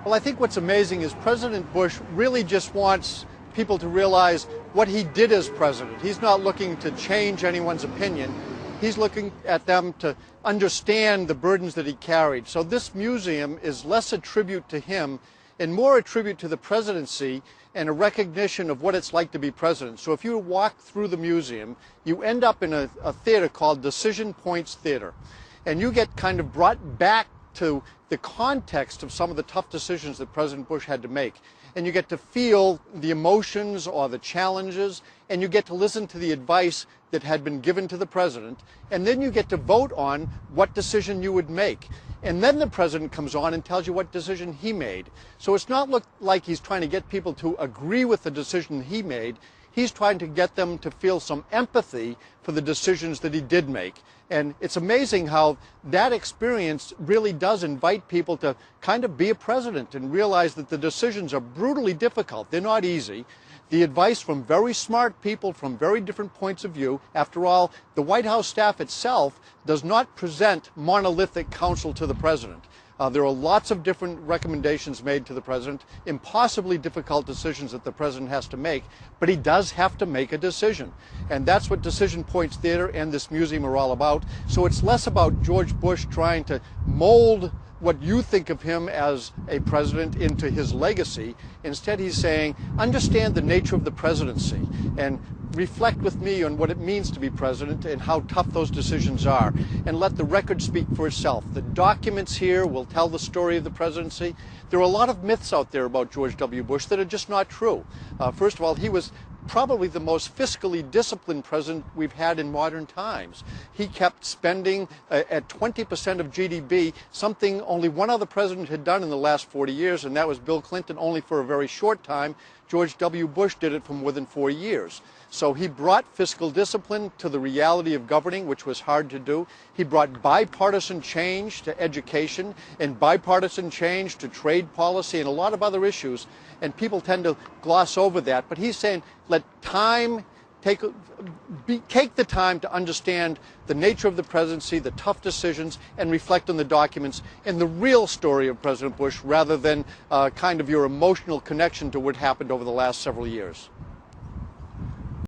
Well, I think what's amazing is President Bush really just wants people to realize what he did as president. He's not looking to change anyone's opinion. He's looking at them to understand the burdens that he carried. So this museum is less a tribute to him and more a tribute to the presidency and a recognition of what it's like to be president. So if you walk through the museum, you end up in a theater called Decision Points Theater. And you get kind of brought back to the context of some of the tough decisions that President Bush had to make. And you get to feel the emotions or the challenges, and you get to listen to the advice that had been given to the president, and then you get to vote on what decision you would make. And then the president comes on and tells you what decision he made. So it's not like he's trying to get people to agree with the decision he made. He's trying to get them to feel some empathy for the decisions that he did make. And it's amazing how that experience really does invite people to kind of be a president and realize that the decisions are brutally difficult. They're not easy. The advice from very smart people from very different points of view. After all, the White House staff itself does not present monolithic counsel to the president. There are lots of different recommendations made to the president, impossibly difficult decisions that the president has to make, but he does have to make a decision. And that's what Decision Points Theater and this museum are all about. So it's less about George Bush trying to mold what you think of him as a president into his legacy. Instead, he's saying, understand the nature of the presidency and reflect with me on what it means to be president and how tough those decisions are, and let the record speak for itself. The documents here will tell the story of the presidency. There are a lot of myths out there about George W. Bush that are just not true. First of all, he was probably the most fiscally disciplined president we've had in modern times. He kept spending at 20% of GDP, something only one other president had done in the last 40 years, and that was Bill Clinton, only for a very short time. George W. Bush did it for more than 4 years. So he brought fiscal discipline to the reality of governing, which was hard to do. He brought bipartisan change to education and bipartisan change to trade policy and a lot of other issues. And people tend to gloss over that. But he's saying, let time take the time to understand the nature of the presidency, the tough decisions, and reflect on the documents and the real story of President Bush rather than kind of your emotional connection to what happened over the last several years.